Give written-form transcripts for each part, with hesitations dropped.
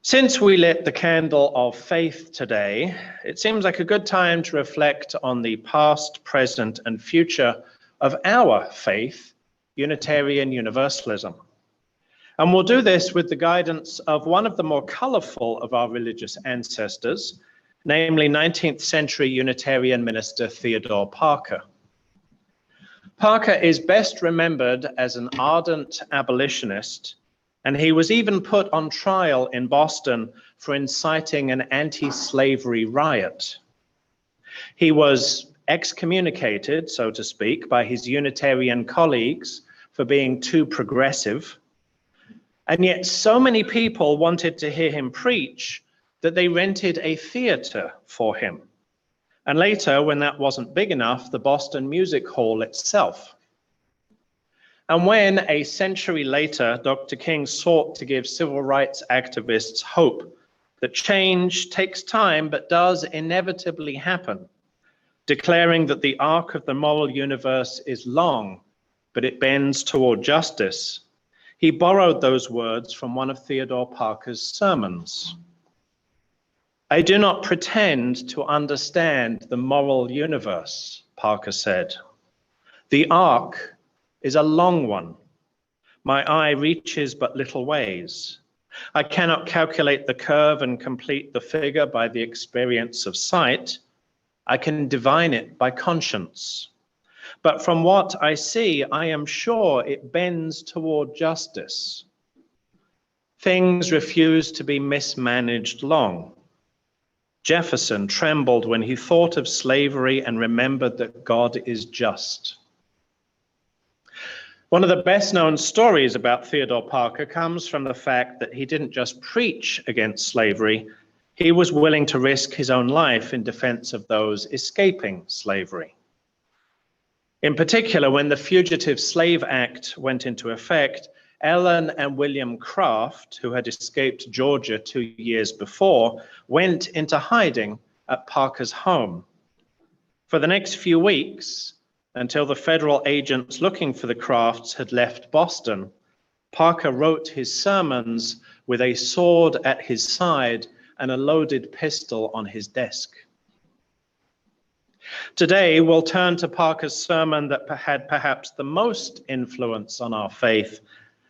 Since we lit the candle of faith today, it seems like a good time to reflect on the past, present, and future of our faith, Unitarian Universalism. And we'll do this with the guidance of one of the more colorful of our religious ancestors, namely 19th century Unitarian minister Theodore Parker. Parker is best remembered as an ardent abolitionist, and he was even put on trial in Boston for inciting an anti-slavery riot. He was excommunicated, so to speak, by his Unitarian colleagues for being too progressive. And yet so many people wanted to hear him preach that they rented a theater for him. And later, when that wasn't big enough, the Boston Music Hall itself. And when, a century later, Dr. King sought to give civil rights activists hope that change takes time but does inevitably happen, declaring that the arc of the moral universe is long, but it bends toward justice, he borrowed those words from one of Theodore Parker's sermons. "I do not pretend to understand the moral universe," Parker said. "The arc is a long one. My eye reaches but little ways. I cannot calculate the curve and complete the figure by the experience of sight. I can divine it by conscience. But from what I see, I am sure it bends toward justice. Things refuse to be mismanaged long. Jefferson trembled when he thought of slavery and remembered that God is just." One of the best known stories about Theodore Parker comes from the fact that he didn't just preach against slavery, he was willing to risk his own life in defense of those escaping slavery. In particular, when the Fugitive Slave Act went into effect, Ellen and William Craft, who had escaped Georgia 2 years before, went into hiding at Parker's home. For the next few weeks, until the federal agents looking for the Crafts had left Boston, Parker wrote his sermons with a sword at his side and a loaded pistol on his desk. Today, we'll turn to Parker's sermon that had perhaps the most influence on our faith,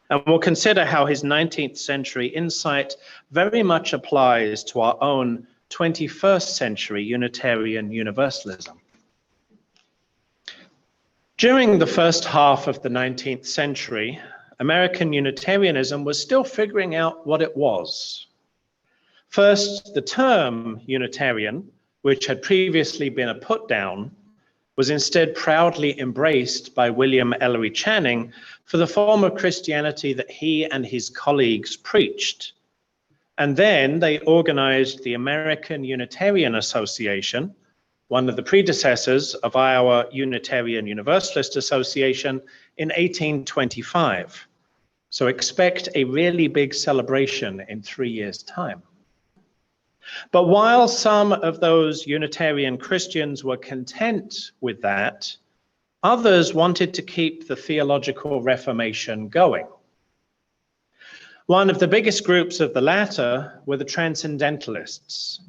and we'll consider how his 19th century insight very much applies to our own 21st century Unitarian Universalism. During the first half of the 19th century, American Unitarianism was still figuring out what it was. First, the term Unitarian, which had previously been a put-down, was instead proudly embraced by William Ellery Channing for the form of Christianity that he and his colleagues preached. And then they organized the American Unitarian Association, one of the predecessors of our Unitarian Universalist Association, in 1825. So expect a really big celebration in 3 years' time. But while some of those Unitarian Christians were content with that, others wanted to keep the theological reformation going. One of the biggest groups of the latter were the Transcendentalists.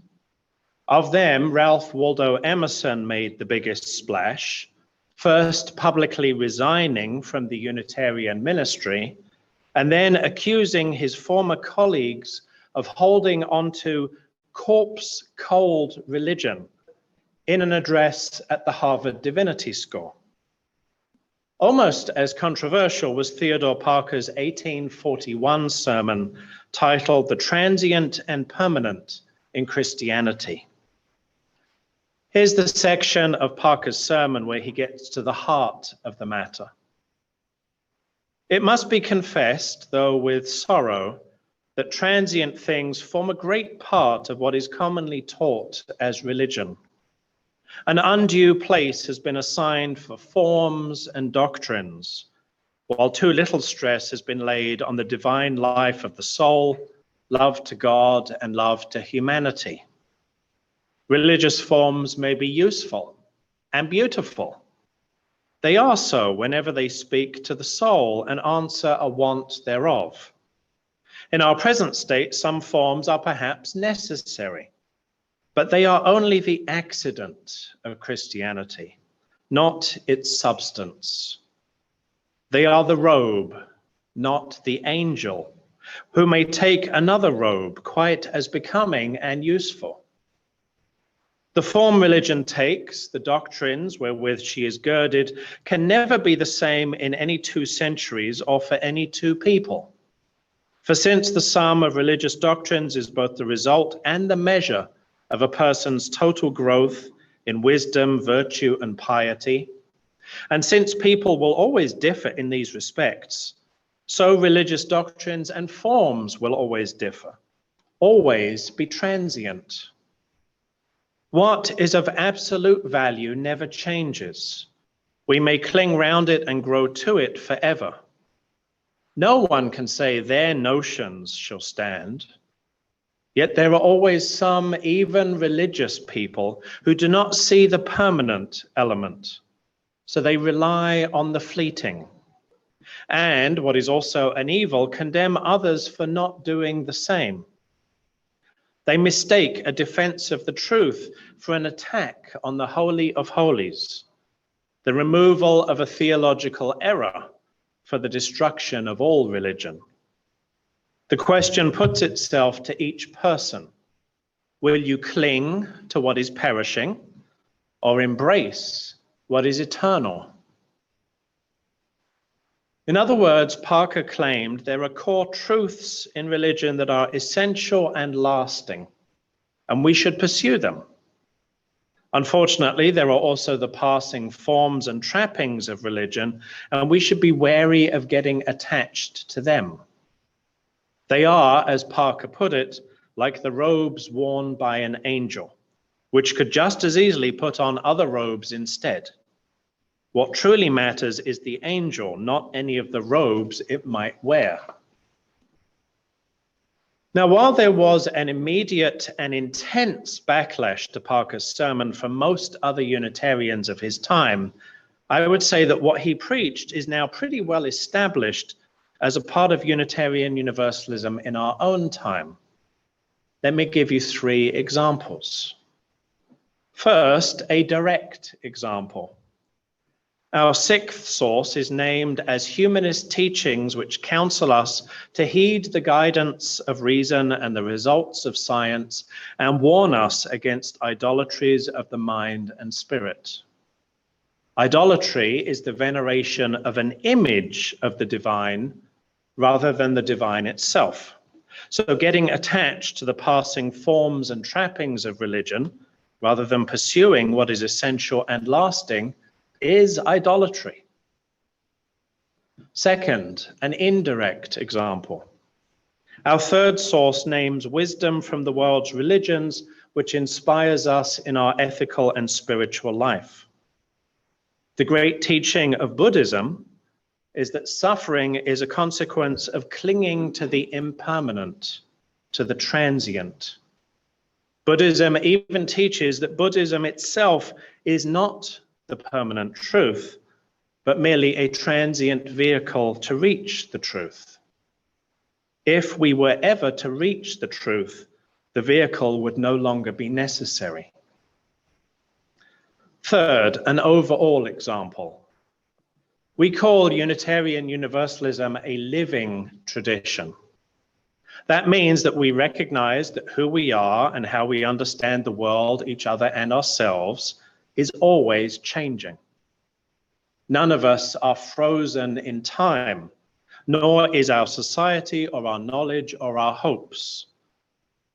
Of them, Ralph Waldo Emerson made the biggest splash, first publicly resigning from the Unitarian ministry, and then accusing his former colleagues of holding onto corpse-cold religion in an address at the Harvard Divinity School. Almost as controversial was Theodore Parker's 1841 sermon titled "The Transient and Permanent in Christianity." Here's the section of Parker's sermon where he gets to the heart of the matter. "It must be confessed, though with sorrow, that transient things form a great part of what is commonly taught as religion. An undue place has been assigned for forms and doctrines, while too little stress has been laid on the divine life of the soul, love to God and love to humanity. Religious forms may be useful and beautiful. They are so whenever they speak to the soul and answer a want thereof. In our present state, some forms are perhaps necessary, but they are only the accident of Christianity, not its substance. They are the robe, not the angel, who may take another robe quite as becoming and useful. The form religion takes, the doctrines wherewith she is girded, can never be the same in any 2 centuries or for any 2 people. For since the sum of religious doctrines is both the result and the measure of a person's total growth in wisdom, virtue, and piety, and since people will always differ in these respects, so religious doctrines and forms will always differ, always be transient. What is of absolute value never changes. We may cling round it and grow to it forever. No one can say their notions shall stand. Yet there are always some, even religious people, who do not see the permanent element, so they rely on the fleeting. And, what is also an evil, condemn others for not doing the same. They mistake a defense of the truth for an attack on the Holy of Holies, the removal of a theological error for the destruction of all religion. The question puts itself to each person. Will you cling to what is perishing or embrace what is eternal? In other words, Parker claimed there are core truths in religion that are essential and lasting, and we should pursue them. Unfortunately, there are also the passing forms and trappings of religion, and we should be wary of getting attached to them. They are, as Parker put it, like the robes worn by an angel, which could just as easily put on other robes instead. What truly matters is the angel, not any of the robes it might wear. Now, while there was an immediate and intense backlash to Parker's sermon from most other Unitarians of his time, I would say that what he preached is now pretty well established as a part of Unitarian Universalism in our own time. Let me give you 3 examples. First, a direct example. Our 6th source is named as humanist teachings which counsel us to heed the guidance of reason and the results of science and warn us against idolatries of the mind and spirit. Idolatry is the veneration of an image of the divine rather than the divine itself. So getting attached to the passing forms and trappings of religion rather than pursuing what is essential and lasting is idolatry. Second, an indirect example. Our 3rd source names wisdom from the world's religions, which inspires us in our ethical and spiritual life. The great teaching of Buddhism is that suffering is a consequence of clinging to the impermanent, to the transient. Buddhism even teaches that Buddhism itself is not the permanent truth, but merely a transient vehicle to reach the truth. If we were ever to reach the truth, the vehicle would no longer be necessary. Third, an overall example. We call Unitarian Universalism a living tradition. That means that we recognize that who we are and how we understand the world, each other, and ourselves is always changing. None of us are frozen in time, nor is our society or our knowledge or our hopes.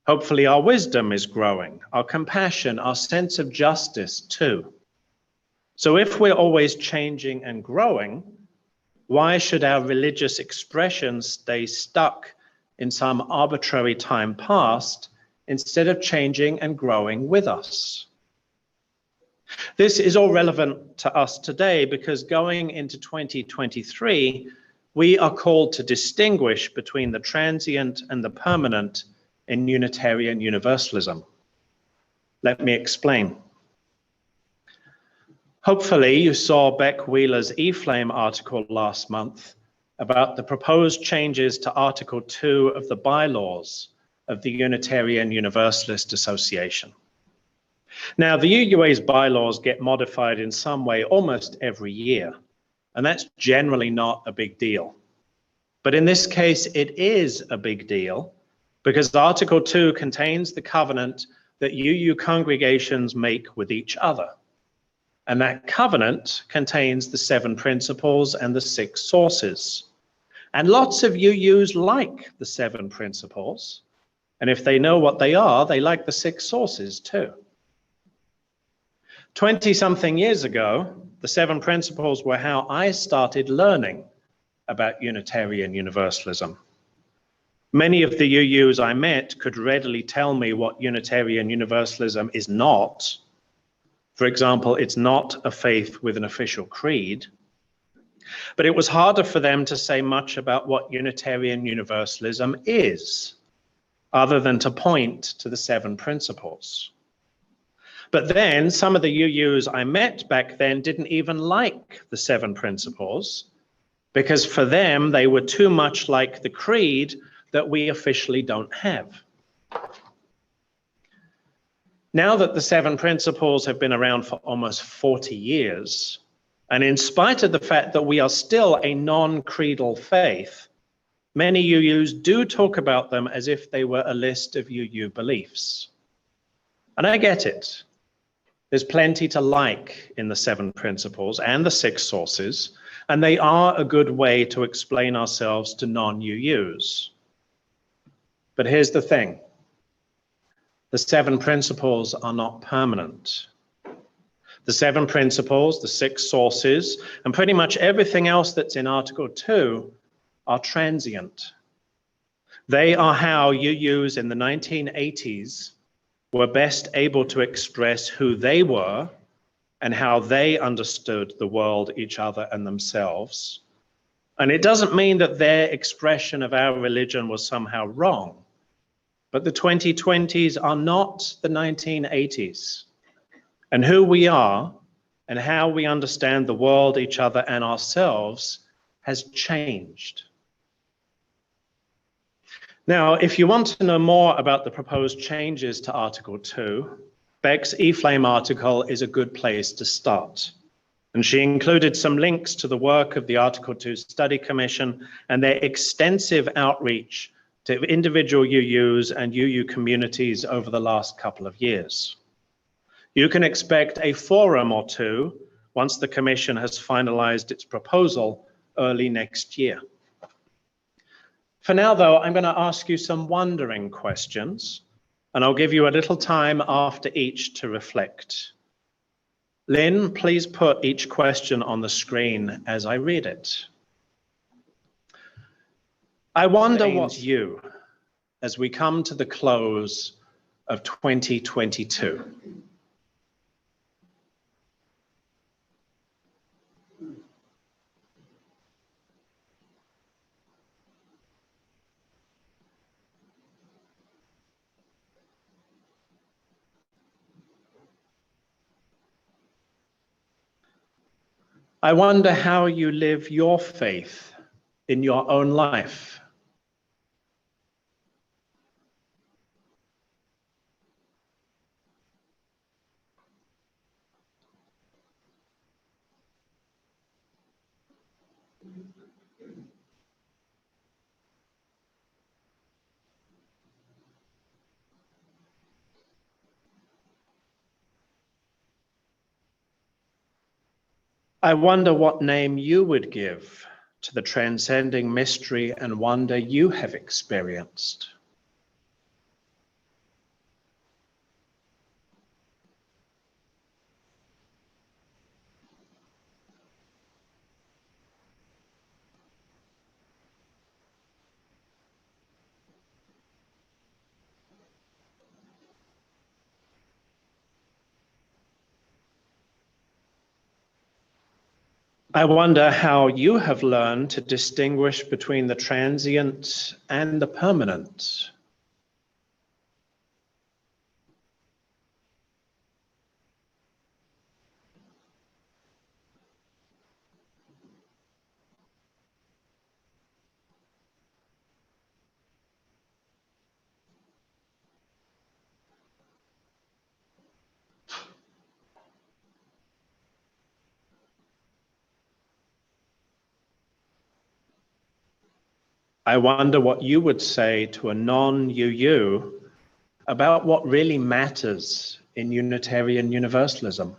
Hopefully our wisdom is growing, our compassion, our sense of justice too. So if we're always changing and growing, why should our religious expressions stay stuck in some arbitrary time past instead of changing and growing with us? This is all relevant to us today because going into 2023, we are called to distinguish between the transient and the permanent in Unitarian Universalism. Let me explain. Hopefully you saw Beck Wheeler's eFlame article last month about the proposed changes to Article 2 of the bylaws of the Unitarian Universalist Association. Now, the UUA's bylaws get modified in some way almost every year, and that's generally not a big deal. But in this case, it is a big deal because Article 2 contains the covenant that UU congregations make with each other. And that covenant contains the 7 principles and the 6 sources. And lots of UUs like the 7 principles. And if they know what they are, they like the 6 sources too. 20-something years ago, the 7 principles were how I started learning about Unitarian Universalism. Many of the UUs I met could readily tell me what Unitarian Universalism is not. For example, it's not a faith with an official creed. But it was harder for them to say much about what Unitarian Universalism is, other than to point to the 7 principles. But then some of the UUs I met back then didn't even like the 7 principles, because for them they were too much like the creed that we officially don't have. Now that the 7 principles have been around for almost 40 years, and in spite of the fact that we are still a non-creedal faith, many UUs do talk about them as if they were a list of UU beliefs. And I get it. There's plenty to like in the 7 principles and the 6 sources, and they are a good way to explain ourselves to non-UUs. But here's the thing. The 7 principles are not permanent. The 7 principles, the 6 sources, and pretty much everything else that's in Article 2 are transient. They are how UUs in the 1980s were best able to express who they were and how they understood the world, each other, and themselves. And it doesn't mean that their expression of our religion was somehow wrong. But the 2020s are not the 1980s. And who we are and how we understand the world, each other, and ourselves has changed. Now, if you want to know more about the proposed changes to Article 2, Beck's eFlame article is a good place to start. And she included some links to the work of the Article 2 Study Commission and their extensive outreach to individual UUs and UU communities over the last couple of years. You can expect a forum or two once the Commission has finalized its proposal early next year. For now, though, I'm going to ask you some wondering questions, and I'll give you a little time after each to reflect. Lynn, please put each question on the screen as I read it. I wonder what you, as we come to the close of 2022. I wonder how you live your faith in your own life. I wonder what name you would give to the transcending mystery and wonder you have experienced. I wonder how you have learned to distinguish between the transient and the permanent. I wonder what you would say to a non-UU about what really matters in Unitarian Universalism.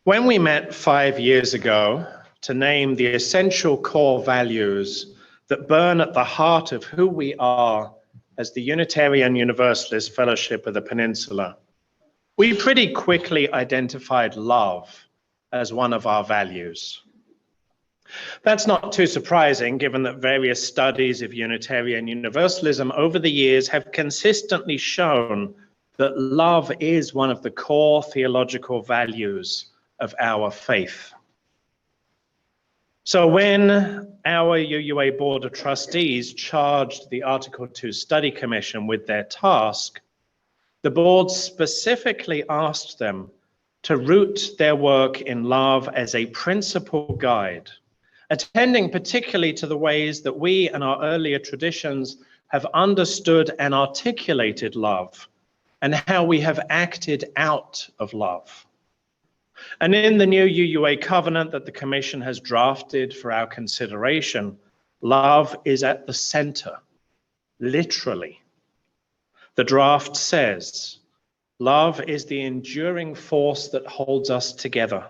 When we met 5 years ago to name the essential core values that burn at the heart of who we are as the Unitarian Universalist Fellowship of the Peninsula, we pretty quickly identified love as one of our values. That's not too surprising, given that various studies of Unitarian Universalism over the years have consistently shown that love is one of the core theological values of our faith. So when our UUA Board of Trustees charged the Article 2 Study Commission with their task, the board specifically asked them to root their work in love as a principal guide, attending particularly to the ways that we and our earlier traditions have understood and articulated love, and how we have acted out of love. And in the new UUA covenant that the Commission has drafted for our consideration, love is at the center, literally. The draft says, love is the enduring force that holds us together.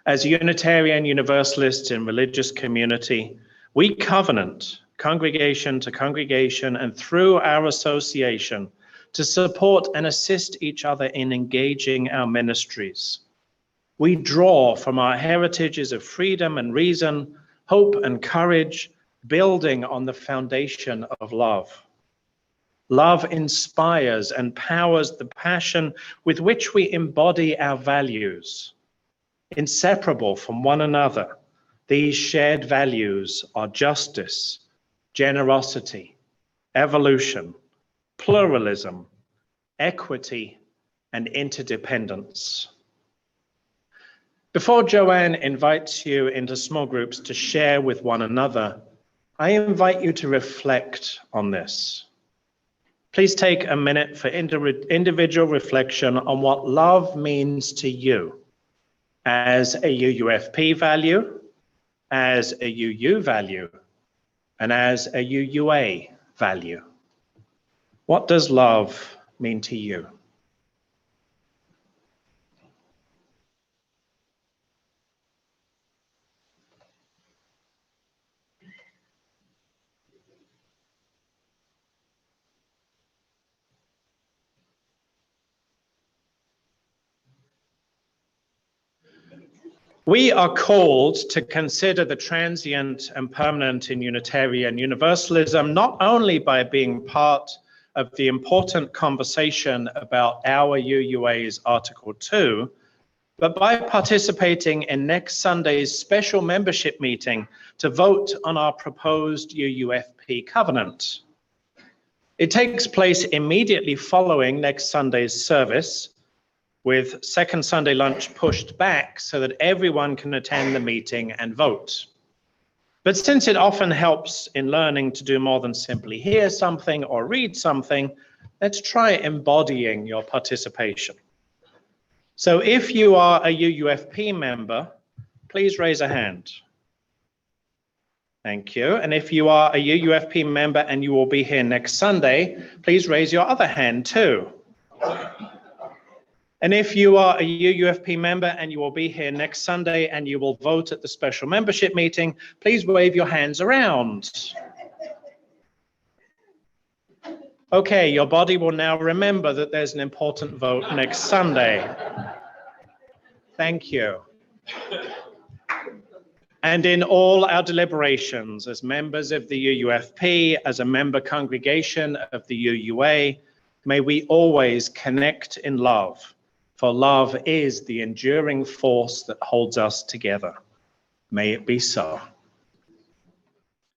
As Unitarian Universalists in religious community, we covenant, congregation to congregation, and through our association, to support and assist each other in engaging our ministries. We draw from our heritages of freedom and reason, hope and courage, building on the foundation of love. Love inspires and powers the passion with which we embody our values. Inseparable from one another, these shared values are justice, generosity, evolution, pluralism, equity, and interdependence. Before Joanne invites you into small groups to share with one another, I invite you to reflect on this. Please take a minute for individual reflection on what love means to you as a UUFP value, as a UU value, and as a UUA value. What does love mean to you? We are called to consider the transient and permanent in Unitarian Universalism, not only by being part of the important conversation about our UUA's Article 2, but by participating in next Sunday's special membership meeting to vote on our proposed UUFP covenant. It takes place immediately following next Sunday's service, with second Sunday lunch pushed back so that everyone can attend the meeting and vote. But since it often helps in learning to do more than simply hear something or read something, let's try embodying your participation. So if you are a UUFP member, please raise a hand. Thank you. And if you are a UUFP member and you will be here next Sunday, please raise your other hand too. And if you are a UUFP member and you will be here next Sunday and you will vote at the special membership meeting, please wave your hands around. Okay, your body will now remember that there's an important vote next Sunday. Thank you. And in all our deliberations as members of the UUFP, as a member congregation of the UUA, may we always connect in love. For love is the enduring force that holds us together. May it be so.